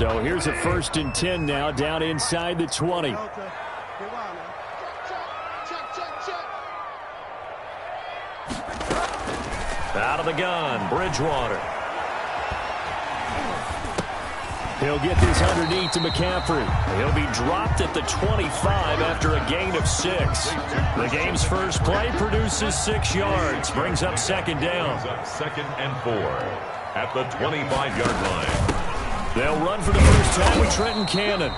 So here's a 1st and 10 now, down inside the 20. Out of the gun, Bridgewater. He'll get this underneath to McCaffrey. He'll be dropped at the 25 after a gain of 6. The game's first play produces 6 yards. Brings up 2nd down. 2nd and 4 at the 25-yard line. They'll run for the first time with Trenton Cannon.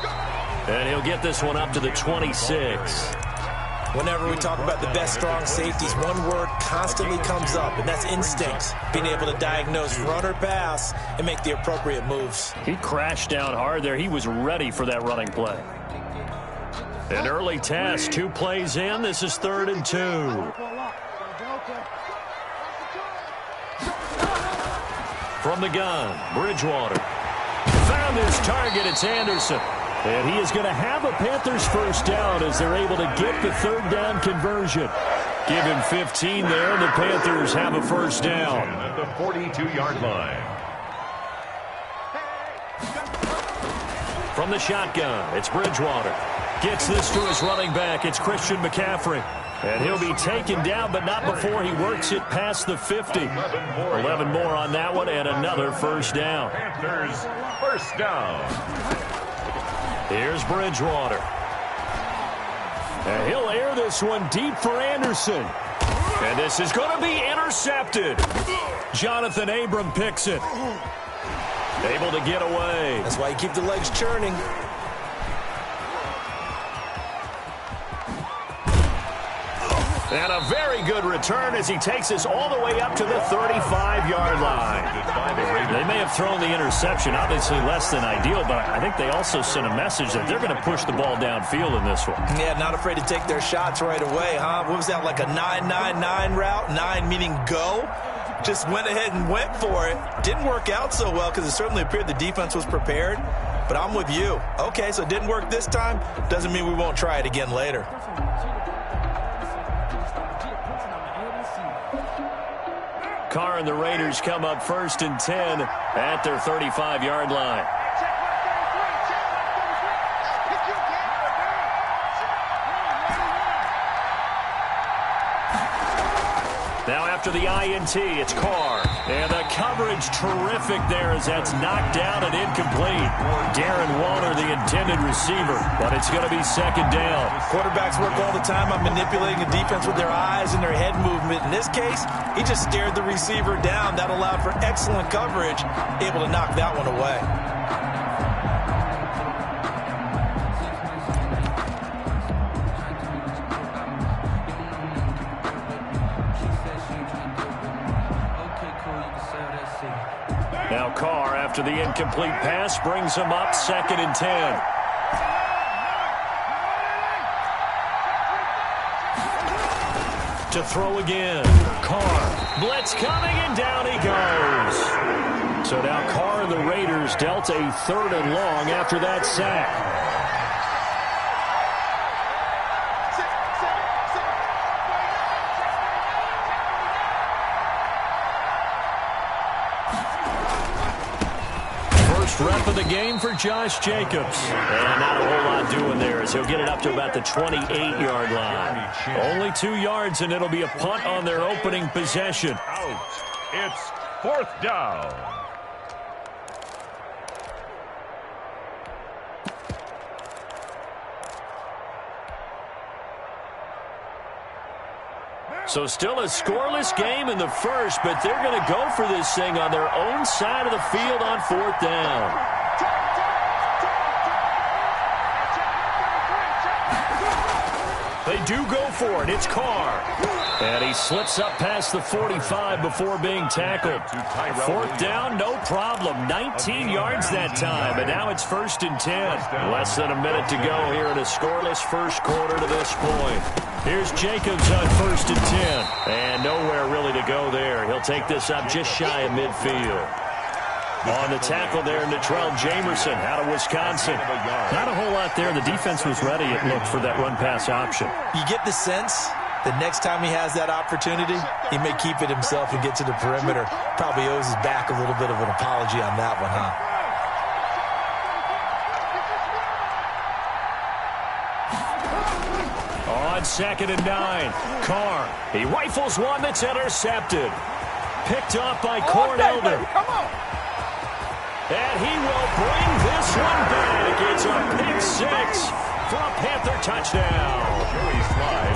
And he'll get this one up to the 26. Whenever we talk about the best strong safeties, one word constantly comes up, and that's instincts. Being able to diagnose run or pass and make the appropriate moves. He crashed down hard there. He was ready for that running play. An early test, 2 plays in. This is 3rd and 2. From the gun, Bridgewater. Found his target. It's Anderson. And he is going to have a Panthers first down as they're able to get the 3rd down conversion. Give him 15 there, and the Panthers have a first down. At the 42-yard line. From the shotgun, it's Bridgewater. Gets this to his running back. It's Christian McCaffrey. And he'll be taken down, but not before he works it past the 50. 11 more on that one, and another first down. Panthers first down. Here's Bridgewater. And he'll air this one deep for Anderson. And this is going to be intercepted. Jonathan Abram picks it. Able to get away. That's why you keep the legs churning. And a very good return as he takes us all the way up to the 35-yard line. They may have thrown the interception, obviously less than ideal, but I think they also sent a message that they're going to push the ball downfield in this one. Yeah, not afraid to take their shots right away, huh? What was that, like a 9-9-9 route? 9 meaning go? Just went ahead and went for it. Didn't work out so well because it certainly appeared the defense was prepared. But I'm with you. Okay, so it didn't work this time. Doesn't mean we won't try it again later. Carr and the Raiders come up 1st and 10 at their 35-yard line. Now after the INT, it's Carr. And the coverage terrific there as that's knocked down and incomplete. Darren Waller, the intended receiver, but it's going to be 2nd down. Quarterbacks work all the time on manipulating the defense with their eyes and their head movement. In this case, he just stared the receiver down. That allowed for excellent coverage, able to knock that one away. Now Carr, after the incomplete pass, brings him up 2nd and 10. To throw again. Carr. Blitz coming, and down he goes. So now Carr and the Raiders dealt a 3rd and long after that sack. Rep of the game for Josh Jacobs. And not a whole lot doing there as he'll get it up to about the 28-yard line. Only 2 yards, and it'll be a punt on their opening possession. Out. It's 4th down. So still a scoreless game in the first, but they're going to go for this thing on their own side of the field on 4th down. They do go for it. It's Carr. And he slips up past the 45 before being tackled. 4th down, no problem. 19 yards that time, and now it's 1st and 10. Less than a minute to go here in a scoreless first quarter to this point. Here's Jacobs on 1st and 10. And nowhere really to go there. He'll take this up just shy of midfield. On the tackle there, Natrell Jamerson out of Wisconsin. Not a whole lot there. The defense was ready, it looked, for that run-pass option. You get the sense that next time he has that opportunity, he may keep it himself and get to the perimeter. Probably owes his back a little bit of an apology on that one, huh? On 2nd and 9. Carr. He rifles one that's intercepted. Picked off by Cornelder. Come on. And he will bring this one back. It's a pick six for a Panther touchdown.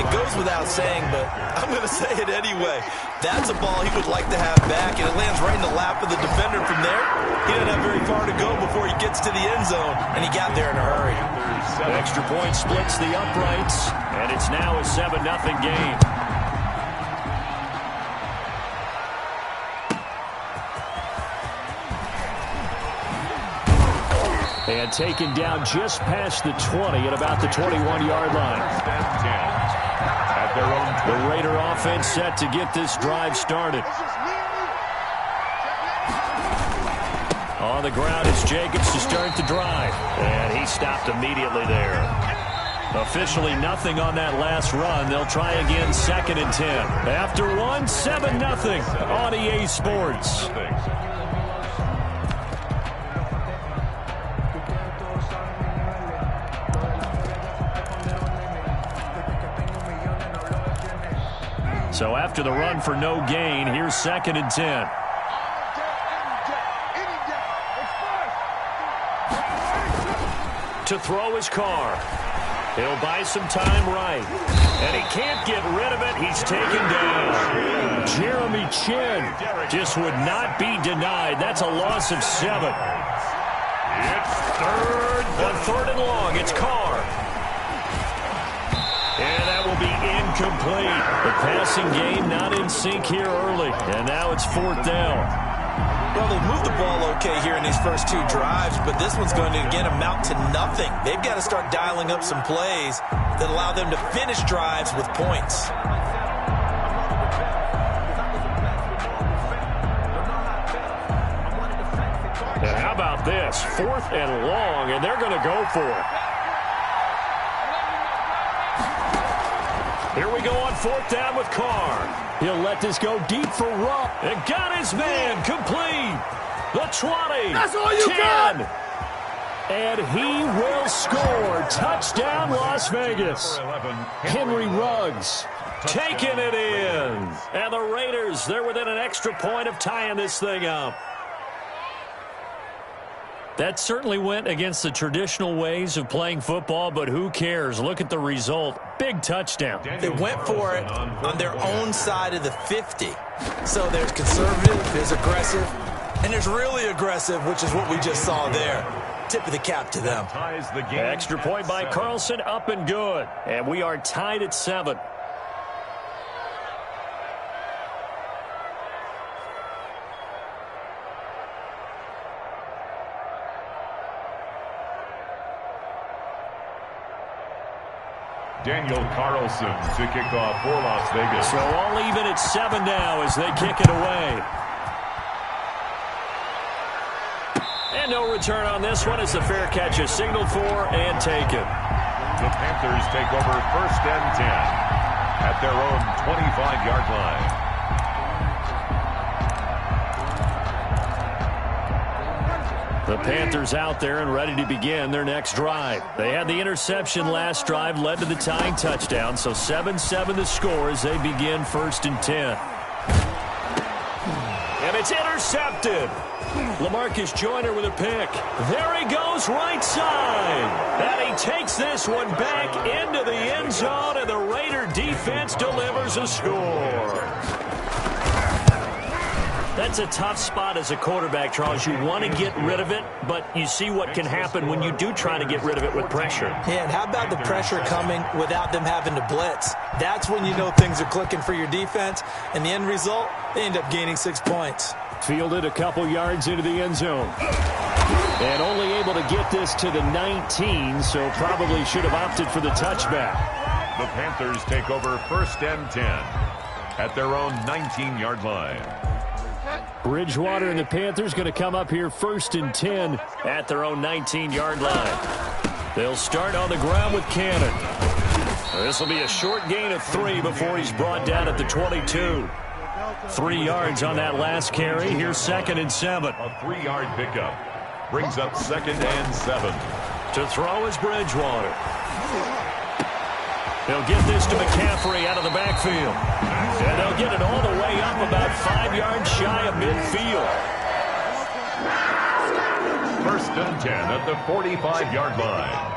It goes without saying, but I'm going to say it anyway. That's a ball he would like to have back, and it lands right in the lap of the defender from there. He doesn't have very far to go before he gets to the end zone, and he got there in a hurry. Extra point splits the uprights, and it's now a 7-0 game. And taken down just past the 20 at about the 21-yard line. At their own the Raider offense set to get this drive started. On the ground is Jacobs to start the drive. And he stopped immediately there. Officially nothing on that last run. They'll try again 2nd and 10. After one, 7-0 on EA Sports. So after the run for no gain, here's 2nd and 10. To throw his Carr. He'll buy some time right. And he can't get rid of it. He's taken down. Jeremy Chin just would not be denied. That's a loss of 7. It's third. On 3rd and long, it's Carr. And that will be incomplete. The passing game not in sync here early. And now it's 4th down. Well, they've moved the ball okay here in these first two drives, but this one's going to, again, amount to nothing. They've got to start dialing up some plays that allow them to finish drives with points. And how about this? 4th and long, and they're going to go for it. Here we go on 4th down with Carr. He'll let this go deep for Rupp. And got his man complete. The 20. That's all you 10. got. And he will score. Touchdown, Las Vegas. Henry Ruggs taking it in. And the Raiders, they're within an extra point of tying this thing up. That certainly went against the traditional ways of playing football, but who cares? Look at the result. Big touchdown. They went for it on their own side of the 50. So there's conservative, there's aggressive, and there's really aggressive, which is what we just saw there. Tip of the cap to them. Extra point by Carlson, up and good. And we are tied at 7. Daniel Carlson to kick off for Las Vegas. So all even at 7 now as they kick it away. And no return on this one as the fair catch is signaled for and taken. The Panthers take over 1st and 10 at their own 25-yard line. The Panthers out there and ready to begin their next drive. They had the interception last drive, led to the tying touchdown, so 7-7 the score as they begin 1st and 10. And it's intercepted. LaMarcus Joyner with a pick. There he goes right side. And he takes this one back into the end zone, and the Raider defense delivers a score. That's a tough spot as a quarterback, Charles. You want to get rid of it, but you see what can happen when you do try to get rid of it with pressure. Yeah, and how about the pressure coming without them having to blitz? That's when you know things are clicking for your defense, and the end result, they end up gaining 6 points. Fielded a couple yards into the end zone. And only able to get this to the 19, so probably should have opted for the touchback. The Panthers take over 1st and 10 at their own 19-yard line. Bridgewater and the Panthers going to come up here 1st and 10 at their own 19-yard line. They'll start on the ground with Cannon. This will be a short gain of 3 before he's brought down at the 22. 3 yards on that last carry. Here's 2nd and 7. A 3-yard pickup brings up 2nd and 7. To throw is Bridgewater. He'll get this to McCaffrey out of the backfield. And they'll get it all the way up about 5 yards shy of midfield. First and 10 at the 45-yard line.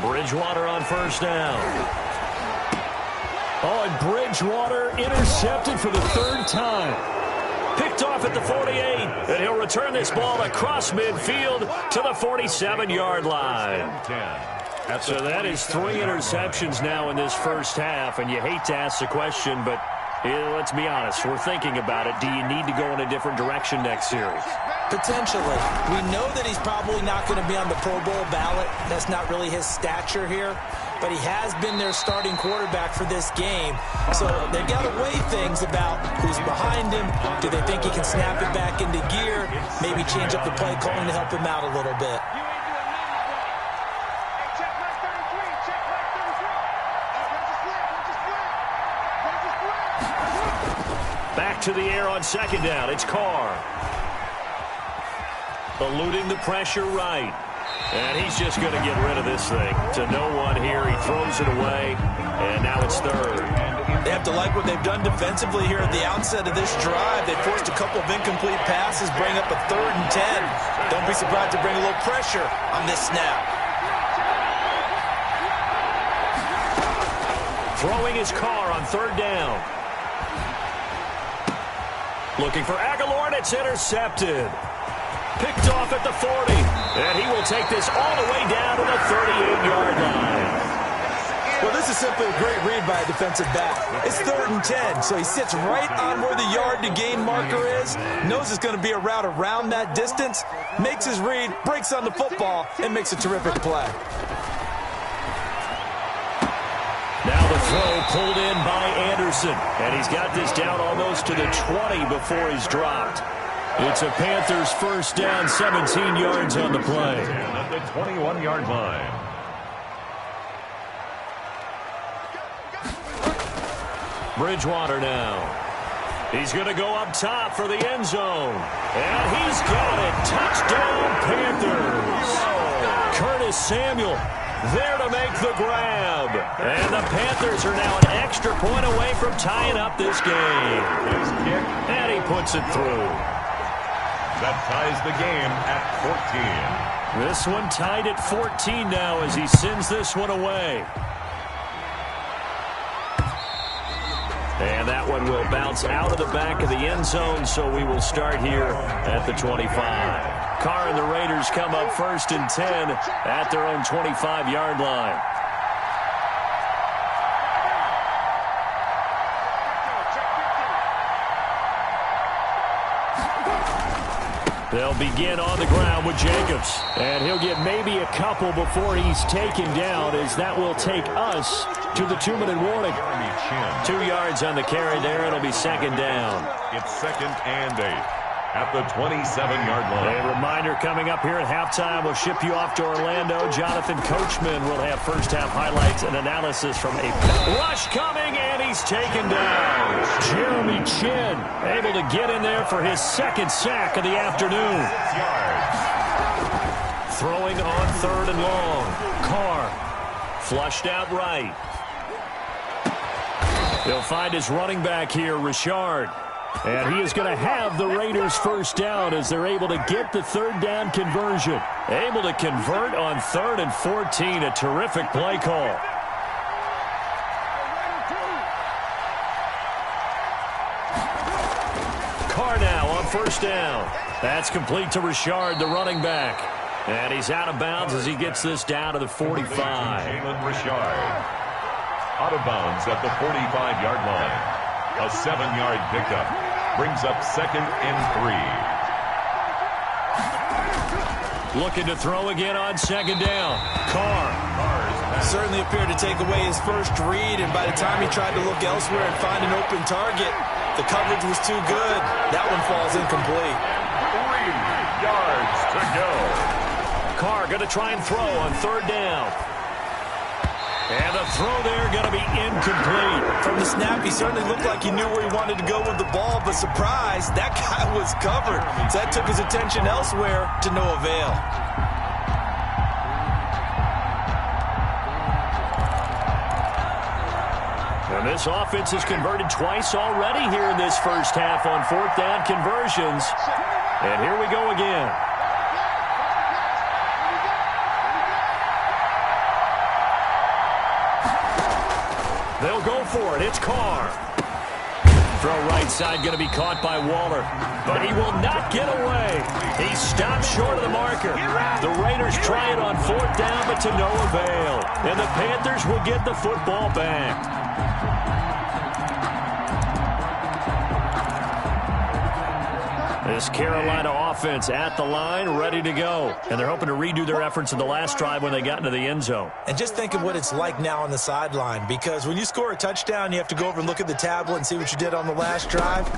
Bridgewater on first down. Oh, and Bridgewater intercepted for the 3rd time. Picked off at the 48, and he'll return this ball across midfield to the 47-yard line. So that is 3 interceptions now in this first half, and you hate to ask the question, but let's be honest, we're thinking about it. Do you need to go in a different direction next series? Potentially. We know that he's probably not going to be on the Pro Bowl ballot. That's not really his stature here. But he has been their starting quarterback for this game. So they've got to weigh things about who's behind him. Do they think he can snap it back into gear? Maybe change up the play calling to help him out a little bit. Back to the air on second down. It's Carr. Eluding the pressure right. And he's just going to get rid of this thing. To no one here. He throws it away. And now it's 3rd. They have to like what they've done defensively here at the outset of this drive. They forced a couple of incomplete passes, bring up a 3rd and 10. Don't be surprised to bring a little pressure on this snap. Throwing his Carr on 3rd down. Looking for Aguilar, and it's intercepted. Picked off at the 40, and he will take this all the way down to the 38-yard line. Well, this is simply a great read by a defensive back. It's 3rd and 10, so he sits right on where the yard-to-gain marker is, knows it's going to be a route around that distance, makes his read, breaks on the football, and makes a terrific play. Now the throw pulled in by Anderson, and he's got this down almost to the 20 before he's dropped. It's a Panthers first down, 17 yards on the play. At the 21-yard line. Bridgewater now. He's going to go up top for the end zone. And he's got it. Touchdown, Panthers. Curtis Samuel there to make the grab. And the Panthers are now an extra point away from tying up this game. His kick. And he puts it through. That ties the game at 14. This one tied at 14 now as he sends this one away. And that one will bounce out of the back of the end zone, so we will start here at the 25. Carr and the Raiders come up first and 10 at their own 25-yard line. They'll begin on the ground with Jacobs. And he'll get maybe a couple before he's taken down, as that will take us to the 2-minute warning. 2 yards on the carry there. It'll be second down. It's 2nd and 8 at the 27-yard line. A reminder coming up here at halftime. We'll ship you off to Orlando. Jonathan Coachman will have first-half highlights and analysis from a rush coming, and he's taken down. Jeremy Chin able to get in there for his 2nd sack of the afternoon. Throwing on 3rd and long. Carr flushed out right. He'll find his running back here, Richard. And he is going to have the Raiders first down as they're able to get the 3rd down conversion. Able to convert on 3rd and 14. A terrific play call. Carr now on first down. That's complete to Richard, the running back. And he's out of bounds as he gets this down to the 45. Jalen Richard out of bounds at the 45-yard line. A 7-yard pickup brings up 2nd and 3. Looking to throw again on 2nd down. Carr. Certainly appeared to take away his first read, and by the time he tried to look elsewhere and find an open target, the coverage was too good. That one falls incomplete. 3 yards to go. Carr going to try and throw on 3rd down. And the throw there going to be incomplete. From the snap, he certainly looked like he knew where he wanted to go with the ball, but surprise, that guy was covered. So that took his attention elsewhere to no avail. And this offense has converted twice already here in this first half on fourth down conversions. And here we go again. They'll go for it. It's Carr. Throw right side going to be caught by Waller. But he will not get away. He stops short of the marker. The Raiders try it on fourth down, but to no avail. And the Panthers will get the football back. This Carolina offense at the line, ready to go. And they're hoping to redo their efforts in the last drive when they got into the end zone. And just think of what it's like now on the sideline, because when you score a touchdown, you have to go over and look at the tablet and see what you did on the last drive.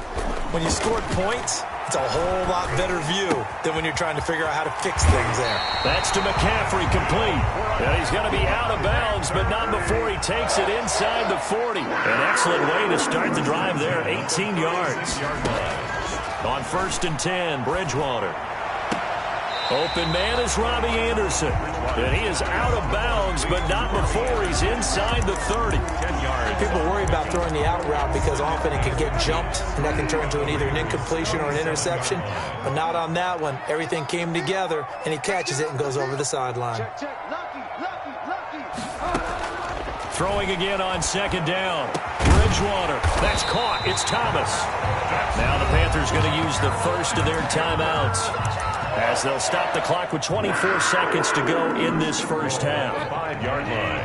When you scored points, it's a whole lot better view than when you're trying to figure out how to fix things there. That's to McCaffrey, complete. And he's going to be out of bounds, but not before he takes it inside the 40. An excellent way to start the drive there, 18 yards. On 1st and 10, Bridgewater. Open man is Robbie Anderson. And he is out of bounds, but not before he's inside the 30. People worry about throwing the out route because often it can get jumped, and that can turn into either an incompletion or an interception. But not on that one. Everything came together, and he catches it and goes over the sideline. Throwing again on 2nd down. Bridgewater. That's caught. It's Thomas. Now the Panthers going to use the first of their timeouts as they'll stop the clock with 24 seconds to go in this first half. 5-yard line.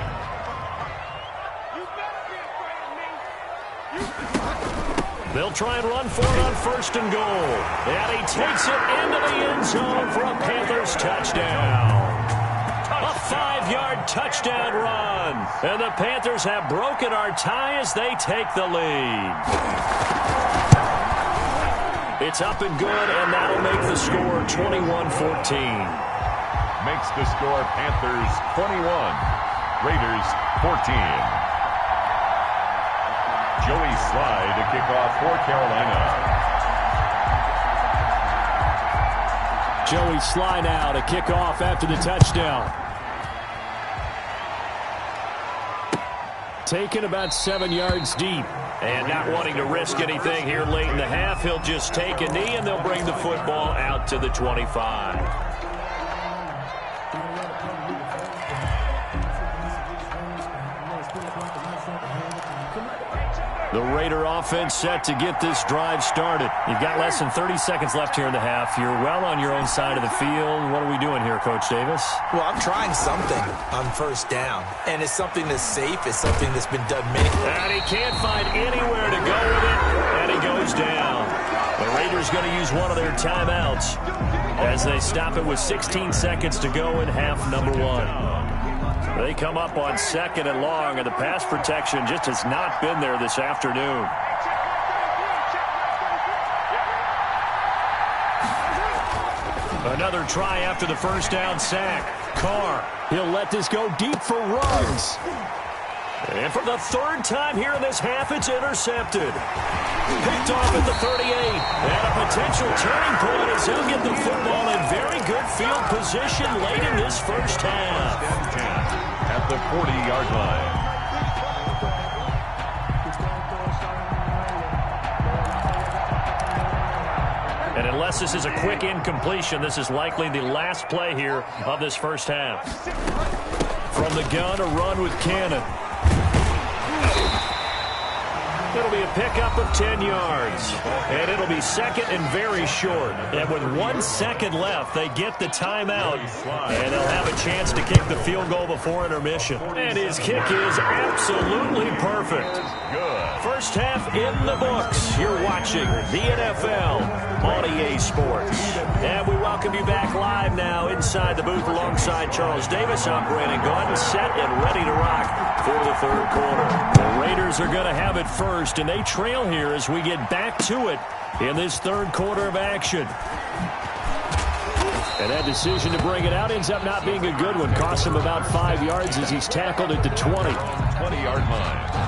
They'll try and run for it on 1st and goal. And he takes it into the end zone for a Panthers touchdown. A 5-yard touchdown run. And the Panthers have broken our tie as they take the lead. It's up and good, and that'll make the score 21-14. Makes the score Panthers 21, Raiders 14. Joey Sly to kick off for Carolina. Joey Sly now to kick off after the touchdown. Taken about 7 yards deep. And not wanting to risk anything here late in the half, he'll just take a knee, and they'll bring the football out to the 25. The Raider offense set to get this drive started. You've got less than 30 seconds left here in the half. You're well on your own side of the field. What are we doing here, Coach Davis? Well, I'm trying something on 1st down. And it's something that's safe. It's something that's been done many times. And he can't find anywhere to go with it. And he goes down. The Raiders going to use one of their timeouts as they stop it with 16 seconds to go in half number 1. They come up on 2nd and long, and the pass protection just has not been there this afternoon. Another try after the 1st down sack. Carr, he'll let this go deep for Ruggs. And for the 3rd time here in this half, it's intercepted. Picked off at the 38. And a potential turning point as he'll get the football in very good field position late in this first half. At the 40-yard line. And unless this is a quick incompletion, this is likely the last play here of this first half. From the gun, a run with Cannon. It'll be a pickup of 10 yards. And it'll be 2nd and very short. And with 1 second left, they get the timeout. And they'll have a chance to kick the field goal before intermission. And his kick is absolutely perfect. Good. First half in the books. You're watching the NFL on EA Sports. And we welcome you back live now inside the booth alongside Charles Davis. I'm Brandon Gaudin, set and ready to rock for the 3rd quarter. The Raiders are going to have it first, and they trail here as we get back to it in this 3rd quarter of action. And that decision to bring it out ends up not being a good one. Costs him about 5 yards as he's tackled at the 20. 20-yard line.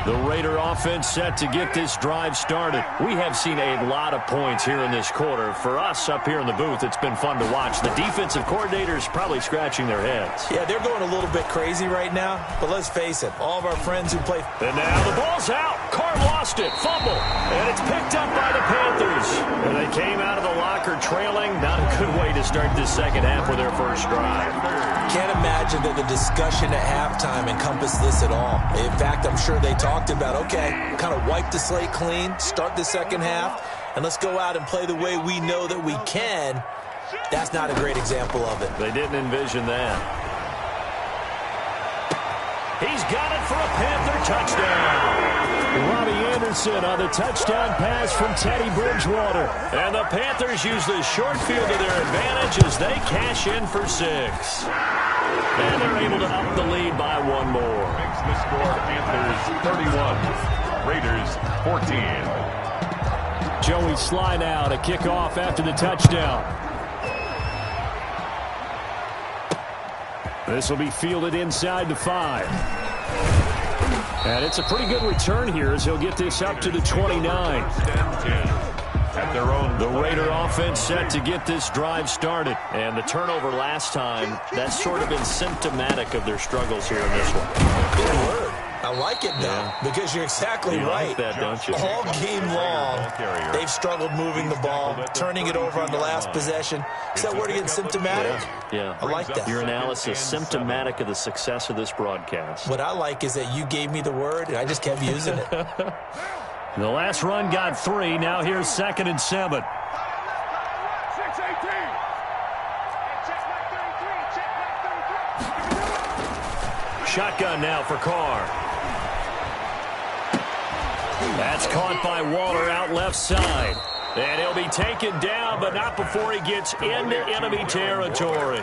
The Raider offense set to get this drive started. We have seen a lot of points here in this quarter. For us up here in the booth, it's been fun to watch. The defensive coordinators probably scratching their heads. Yeah, they're going a little bit crazy right now, but let's face it, all of our friends who play... And now the ball's out. Carr lost it. Fumble. And it's picked up by the Panthers. And they came out of the locker trailing. Not a good way to start this second half with their first drive. Can't imagine that the discussion at halftime encompassed this at all. In fact, I'm sure they talked about, okay, kind of wipe the slate clean, start the second half, and let's go out and play the way we know that we can. That's not a great example of it. They didn't envision that. He's got it for a Panther touchdown. Robbie Anderson on the touchdown pass from Teddy Bridgewater. And the Panthers use the short field to their advantage as they cash in for 6. And they're able to up the lead by 1 more. Makes the score Panthers 31, Raiders 14. Joey Sly now to kick off after the touchdown. This will be fielded inside the 5. And it's a pretty good return here as he'll get this up to the 29. At their own, the Raider offense set to get this drive started. And the turnover last time, that's sort of been symptomatic of their struggles here in this one. Good word. I like it now, because you're exactly right. Like that, don't you? All game long, they've struggled moving the ball, turning it over on the last possession. Is that word again, symptomatic? Yeah. I like that. Your analysis, symptomatic of the success of this broadcast. What I like is that you gave me the word, and I just kept using it. The last run got 3. Now here's 2nd and 7. Shotgun now for Carr. That's caught by Waller out left side. And he'll be taken down, but not before he gets into enemy territory.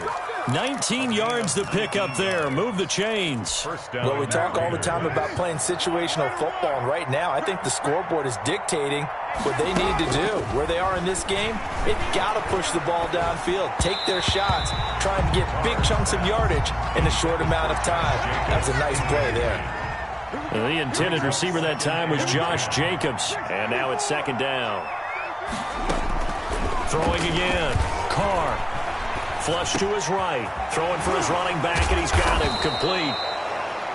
19 yards to pick up there. Move the chains. Well, we talk all the time about playing situational football, and right now I think the scoreboard is dictating what they need to do. Where they are in this game, they've got to push the ball downfield, take their shots, try and get big chunks of yardage in a short amount of time. That's a nice play there. The intended receiver that time was Josh Jacobs. And now it's 2nd down. Throwing again. Carr. Flush to his right. Throwing for his running back, and he's got him complete.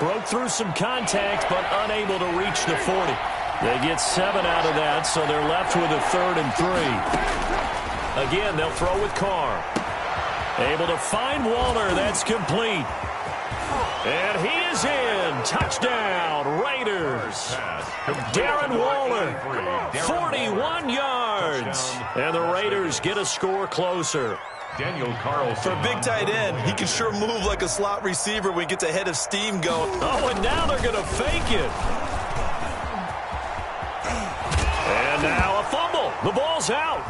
Broke through some contact, but unable to reach the 40. They get 7 out of that, so they're left with a 3rd and 3. Again, they'll throw with Carr. Able to find Waller. That's complete. And he is in. Touchdown, Raiders. Darren Waller, 41 yards. And the Raiders get a score closer. Daniel Carlson. For a big tight end, he can sure move like a slot receiver when he gets a head of steam going. Oh, and now they're going to fake it. And now a fumble. The ball's out.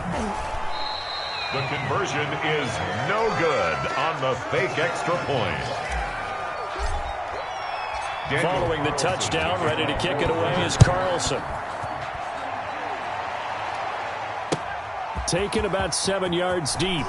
The conversion is no good on the fake extra point. Following the touchdown, ready to kick it away is Carlson. Taken about 7 yards deep.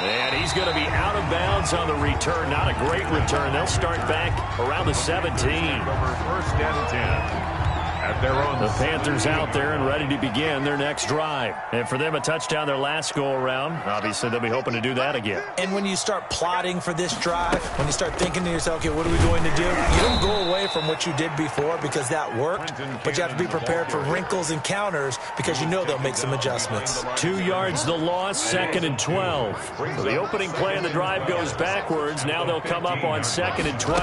And he's going to be out of bounds on the return. Not a great return. They'll start back around the 17. 1st and 10. At their own. The Panthers out there and ready to begin their next drive. And for them, a touchdown their last go-around. Obviously, they'll be hoping to do that again. And when you start plotting for this drive, when you start thinking to yourself, okay, what are we going to do? You don't go away from what you did before because that worked, but you have to be prepared for wrinkles and counters because you know they'll make some adjustments. 2 yards the loss, 2nd and 12. So the opening play of the drive goes backwards. Now they'll come up on 2nd and 12.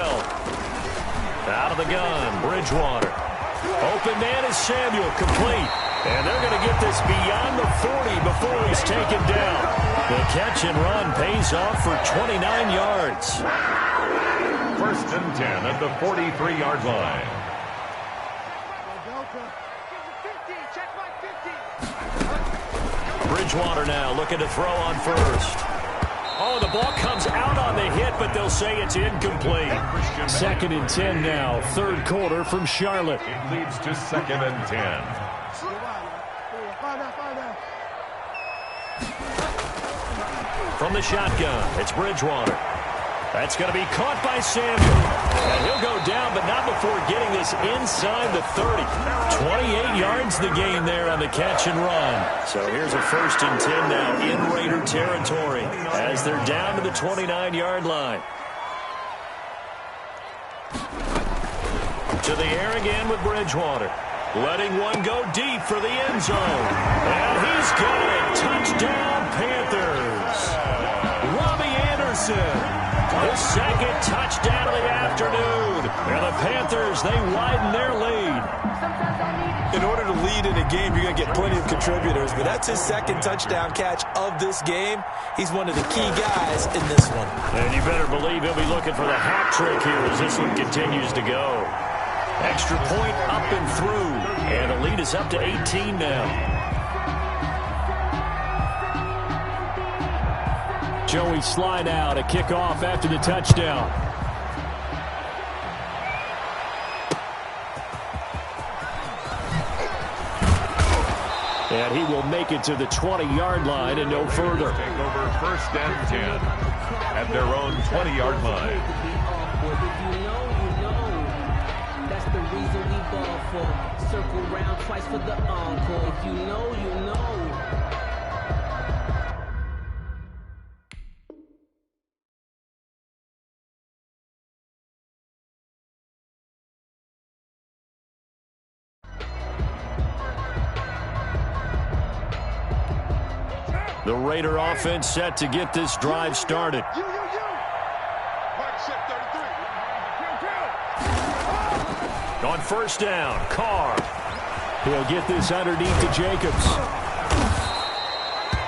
Out of the gun, Bridgewater. Open man is Samuel, complete. And they're going to get this beyond the 40 before he's taken down. The catch and run pays off for 29 yards. 1st and 10 at the 43-yard line. Bridgewater now looking to throw on first. Oh, the ball comes out on the hit, but they'll say it's incomplete. 2nd and 10 now, 3rd quarter from Charlotte. It leads to 2nd and 10. From the shotgun, it's Bridgewater. That's going to be caught by Samuel. And he'll go down, but not before getting this inside the 30. 28 yards the gain there on the catch and run. So here's a 1st and 10 now in Raider territory as they're down to the 29-yard line. To the air again with Bridgewater. Letting one go deep for the end zone. And he's got it. Touchdown, Panthers. Robbie Anderson. His 2nd touchdown of the afternoon. And the Panthers, they widen their lead. In order to lead in a game, you're going to get plenty of contributors, but that's his 2nd touchdown catch of this game. He's one of the key guys in this one. And you better believe he'll be looking for the hat trick here as this one continues to go. Extra point up and through. And the lead is up to 18 now. Joey slide out, a kickoff after the touchdown. And he will make it to the 20-yard line and no further. Take over 1st and 10 at their own 20-yard line. That's the reason we ball for. Circle round twice for the encore. If you know, you know. The Raider offense set to get this drive started. On 1st down, Carr. He'll get this underneath to Jacobs.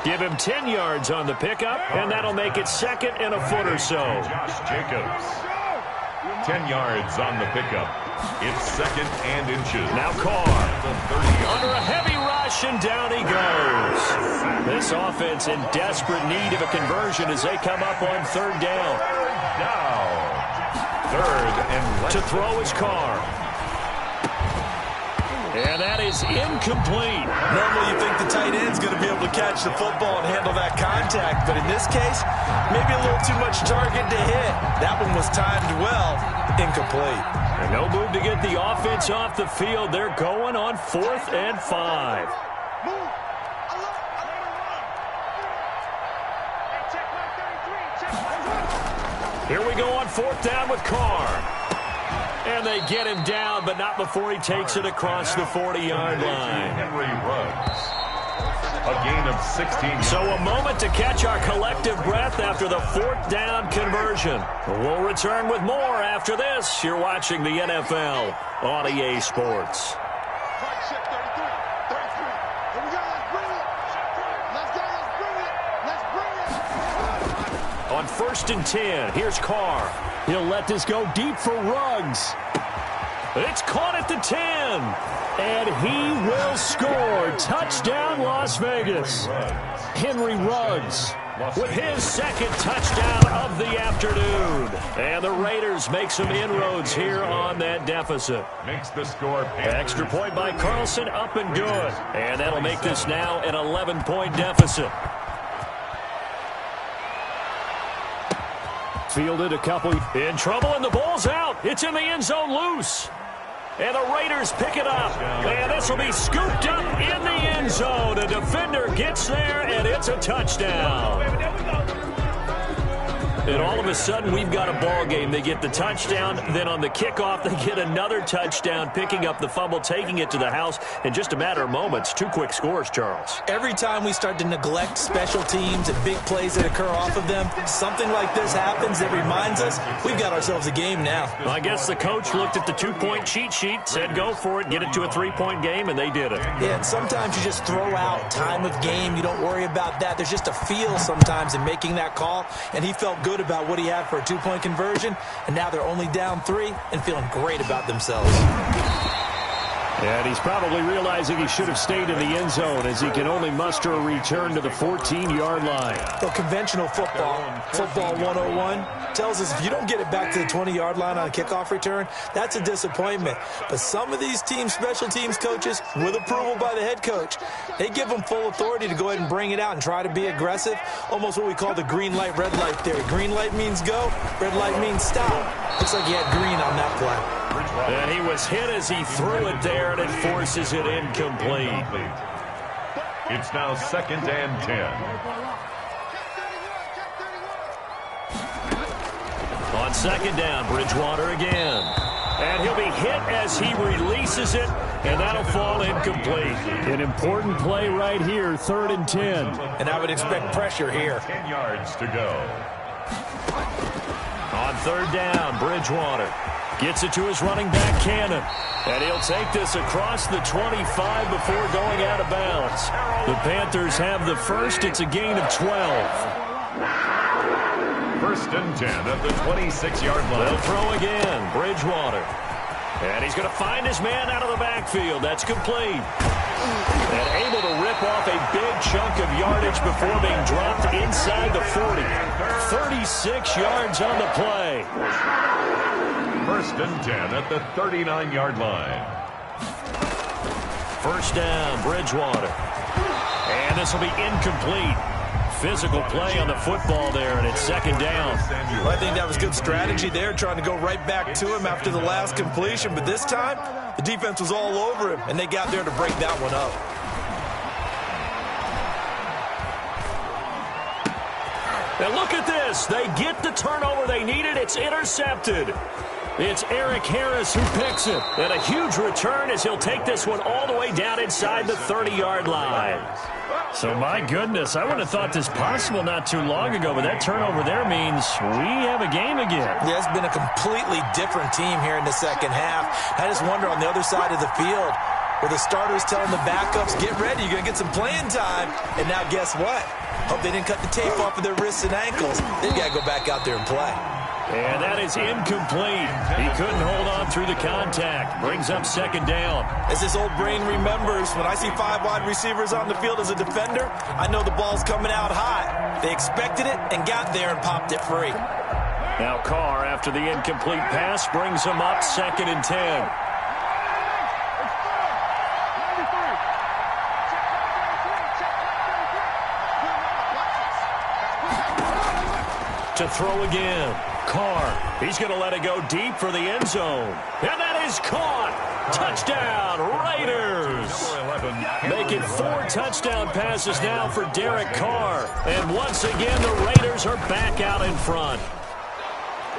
Give him 10 yards on the pickup, and that'll make it 2nd and a foot or so. Josh Jacobs. 10 yards on the pickup. It's 2nd and inches. Now Carr. Under a heavy rush, and down he goes. This offense in desperate need of a conversion as they come up on 3rd down. 3rd and less. To throw his Carr. And that is incomplete. Normally you think the tight end's going to be able to catch the football and handle that contact, but in this case, maybe a little too much target to hit. That one was timed well. Incomplete. And no move to get the offense off the field. They're going on 4th and 5. Here we go on 4th down with Carr. And they get him down, but not before he takes it across the 40-yard line. Henry Ruggs. A gain of 16. So a moment to catch our collective breath after the 4th down conversion. We'll return with more after this. You're watching the NFL on EA Sports. On 1st and 10, here's Carr. He'll let this go deep for Ruggs. It's caught at the 10. And he will score. Touchdown, Las Vegas. Henry Ruggs with his 2nd touchdown of the afternoon. And the Raiders make some inroads here on that deficit. Makes the score. Extra point by Carlson, up and good. And that'll make this now an 11-point deficit. Fielded a couple. In trouble, and the ball's out. It's in the end zone loose. And the Raiders pick it up. And this will be scooped up in the end zone. A defender gets there, and it's a touchdown. And all of a sudden, we've got a ball game. They get the touchdown. Then on the kickoff, they get another touchdown, picking up the fumble, taking it to the house in just a matter of moments. 2 quick scores, Charles. Every time we start to neglect special teams and big plays that occur off of them, something like this happens that reminds us we've got ourselves a game now. Well, I guess the coach looked at the 2-point cheat sheet, said go for it, get it to a 3-point game, and they did it. Yeah, and sometimes you just throw out time of game. You don't worry about that. There's just a feel sometimes in making that call, and he felt good about what he had for a 2-point conversion, and now they're only down 3 and feeling great about themselves. And he's probably realizing he should have stayed in the end zone as he can only muster a return to the 14-yard line. Well, conventional football 101, tells us if you don't get it back to the 20-yard line on a kickoff return, that's a disappointment. But some of these team special teams coaches, with approval by the head coach, they give them full authority to go ahead and bring it out and try to be aggressive, almost what we call the green light, red light theory. Green light means go, red light means stop. Looks like he had green on that play. And he was hit as he threw it there, and it forces it incomplete. It's now 2nd and 10. On 2nd down, Bridgewater again. And he'll be hit as he releases it, and that'll fall incomplete. An important play right here, 3rd and 10. And I would expect pressure here. 10 yards to go. On 3rd down, Bridgewater gets it to his running back, Cannon. And he'll take this across the 25 before going out of bounds. The Panthers have the first. It's a gain of 12. 1st and 10 at the 26-yard line. They'll throw again, Bridgewater. And he's going to find his man out of the backfield. That's complete. And able to rip off a big chunk of yardage before being dropped inside the 40. 36 yards on the play. 1st and 10 at the 39-yard line. 1st down, Bridgewater. And this will be incomplete. Physical play on the football there, and it's 2nd down. Well, I think that was good strategy there, trying to go right back to him after the last completion. But this time, the defense was all over him, and they got there to break that one up. And look at this. They get the turnover they needed. It's intercepted. It's Eric Harris who picks it. And a huge return as he'll take this one all the way down inside the 30-yard line. So, my goodness, I wouldn't have thought this possible not too long ago, but that turnover there means we have a game again. Yeah, it's been a completely different team here in the second half. I just wonder on the other side of the field, where the starters telling the backups, get ready, you're going to get some playing time. And now guess what? Hope they didn't cut the tape off of their wrists and ankles. They've got to go back out there and play. And that is incomplete. He couldn't hold on through the contact. Brings up 2nd down. As his old brain remembers, when I see 5 wide receivers on the field as a defender, I know the ball's coming out high. They expected it and got there and popped it free. Now Carr, after the incomplete pass, brings him up 2nd and 10. To throw again. Carr, he's going to let it go deep for the end zone. And that is caught. Touchdown, Raiders. Make it 4 touchdown passes now for Derek Carr. And once again, the Raiders are back out in front.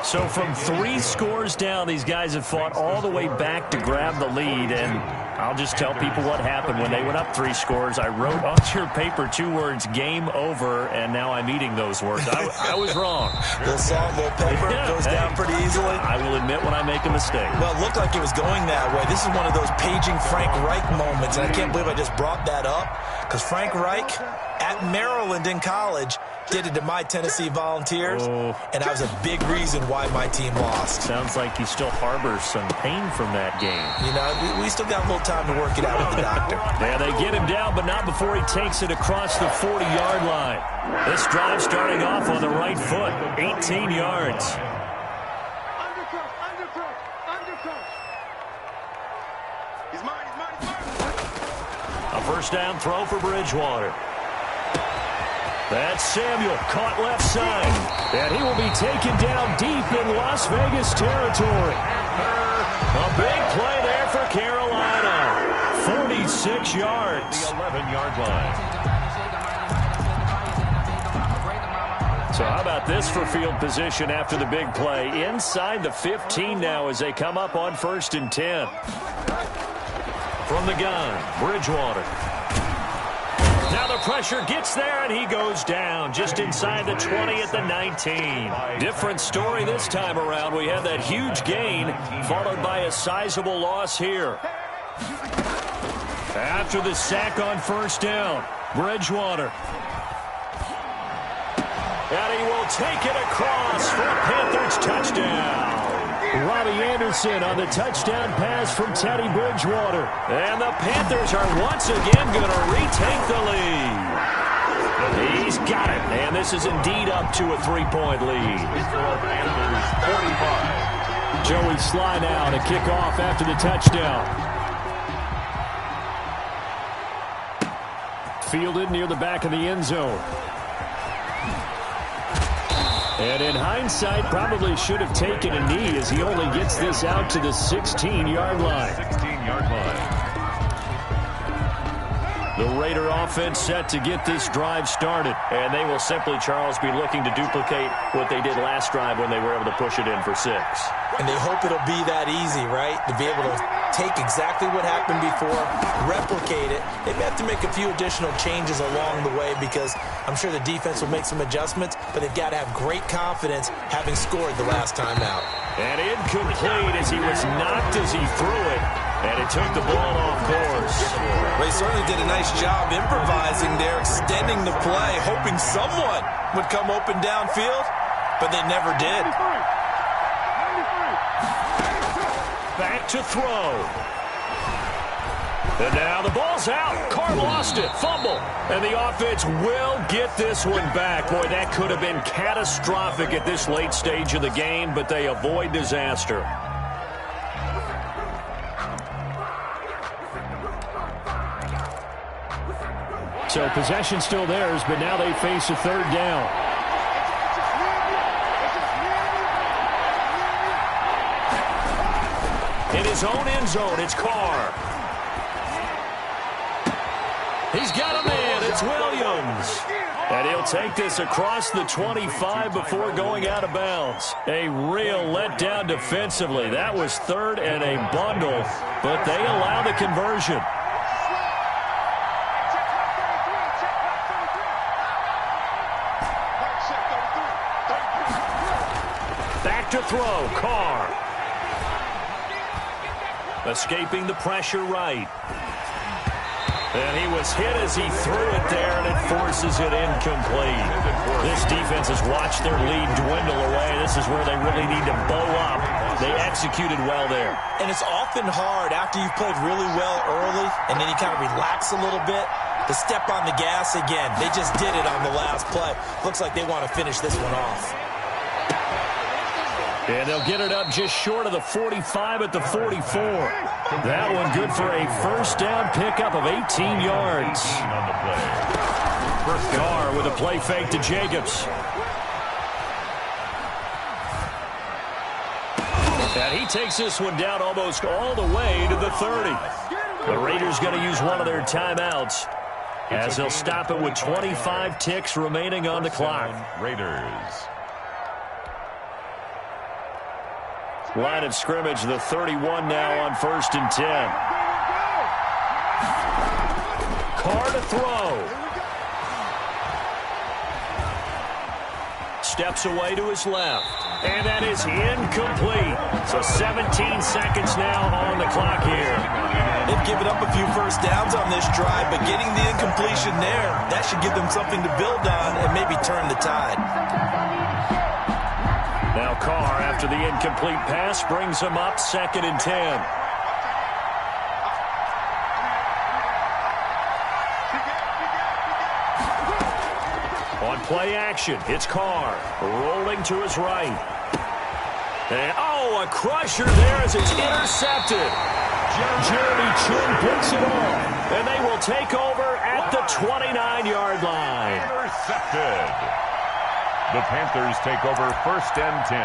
So from 3 scores down, these guys have fought all the way back to grab the lead. And I'll just tell people what happened when they went up 3 scores. I wrote on your paper 2 words, game over, and now I'm eating those words. I was wrong. Little salt, little pepper, goes down pretty easily. I will admit when I make a mistake. Well, it looked like it was going that way. This is one of those paging Frank Reich moments, and I can't believe I just brought that up, because Frank Reich at Maryland in college did it to my Tennessee Volunteers, and that was a big reason why my team lost. Sounds like he still harbors some pain from that game. You know, we still got a little time to work it out with the doctor. Yeah, they get him down, but not before he takes it across the 40-yard line. This drive starting off on the right foot, 18 yards. A 1st down throw for Bridgewater. That's Samuel, caught left side. And he will be taken down deep in Las Vegas territory. A big play there for Carolina. 46 yards. The 11-yard line. So how about this for field position after the big play? Inside the 15 now as they come up on 1st and 10. From the gun, Bridgewater. Now the pressure gets there, and he goes down just inside the 20 at the 19. Different story this time around. We had that huge gain, followed by a sizable loss here. After the sack on 1st down, Bridgewater. And he will take it across for a Panthers touchdown. Robbie Anderson on the touchdown pass from Teddy Bridgewater. And the Panthers are once again going to retake the lead. He's got it. And this is indeed up to a 3-point lead. Panthers 45. Joey Sly now to kick off after the touchdown. Fielded near the back of the end zone. And in hindsight, probably should have taken a knee as he only gets this out to the 16-yard line. 16-yard line. The Raider offense set to get this drive started. And they will simply, Charles, be looking to duplicate what they did last drive when they were able to push it in for 6. And they hope it'll be that easy, right? To be able to take exactly what happened before, replicate it. They may have to make a few additional changes along the way because I'm sure the defense will make some adjustments, but they've got to have great confidence having scored the last time out. And incomplete as he was knocked as he threw it. And it took the ball off course. They certainly did a nice job improvising there, extending the play, hoping someone would come open downfield, but they never did. Back to throw. And now the ball's out. Carr lost it. Fumble. And the offense will get this one back. Boy, that could have been catastrophic at this late stage of the game, but they avoid disaster. So possession still theirs, but now they face a third down. In his own end zone, it's Carr. He's got a man. It's Williams. And he'll take this across the 25 before going out of bounds. A real letdown defensively. That was third and a bundle, but they allow the conversion. Back to throw, Carr. Escaping the pressure right. And he was hit as he threw it there, and it forces it incomplete. This defense has watched their lead dwindle away. This is where they really need to bow up. They executed well there. And it's often hard after you've played really well early, and then you kind of relax a little bit, to step on the gas again. They just did it on the last play. Looks like they want to finish this one off. And they'll get it up just short of the 45 at the 44. That one good for a first down pickup of 18 yards. Carr with a play fake to Jacobs. And he takes this one down almost all the way to the 30. The Raiders going to use one of their timeouts as they'll stop it with 25 ticks remaining on the clock. Raiders. Line of scrimmage, the 31 now on 1st and 10. Carr to throw. Steps away to his left. And that is incomplete. So 17 seconds now on the clock here. They've given up a few first downs on this drive, but getting the incompletion there, that should give them something to build on and maybe turn the tide. Now Carr, after the incomplete pass, brings him up 2nd and 10. On play action, it's Carr rolling to his right. And, a crusher there as it's intercepted. Jeremy Chin picks it off, and they will take over at the 29-yard line. Intercepted. The Panthers take over 1st and 10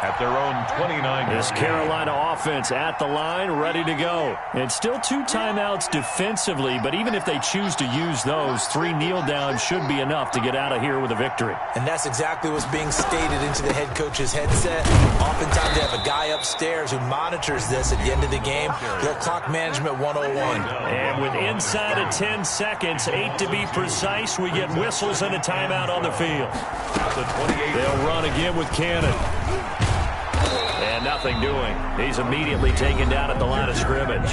at their own 29. This Carolina offense at the line, ready to go. And still 2 timeouts defensively, but even if they choose to use those, 3 kneel downs should be enough to get out of here with a victory. And that's exactly what's being stated into the head coach's headset. Oftentimes they have a guy upstairs who monitors this at the end of the game. Their clock management 101. And with inside of 10 seconds, 8 to be precise, we get whistles and a timeout on the field. They'll run again with Cannon. And nothing doing. He's immediately taken down at the line of scrimmage.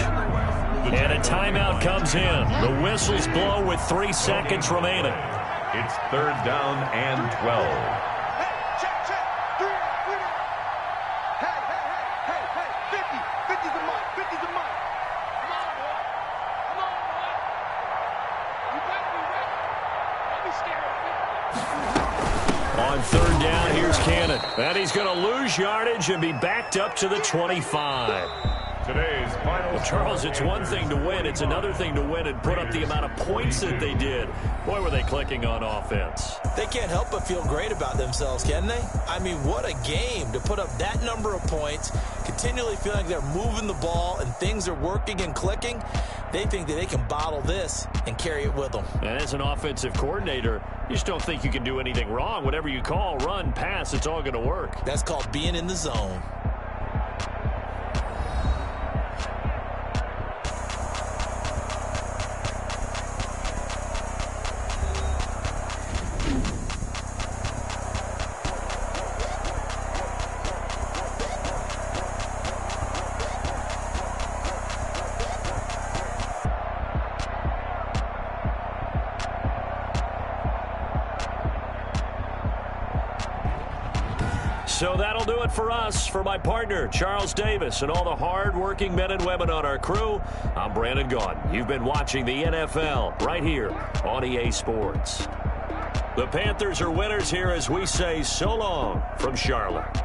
And a timeout comes in. The whistles blow with 3 seconds remaining. It's 3rd down and 12. On third down, here's Cannon. And he's going to lose yardage and be backed up to the 25. Today's final. Well, Charles, it's one thing to win. It's another thing to win and put up the amount of points that they did. Boy, were they clicking on offense. They can't help but feel great about themselves, can they? I mean, what a game to put up that number of points, continually feeling like they're moving the ball and things are working and clicking. They think that they can bottle this and carry it with them. And as an offensive coordinator, you just don't think you can do anything wrong. Whatever you call, run, pass, it's all going to work. That's called being in the zone. So that'll do it for us. For my partner, Charles Davis, and all the hard-working men and women on our crew, I'm Brandon Gaudin. You've been watching the NFL right here on EA Sports. The Panthers are winners here as we say so long from Charlotte.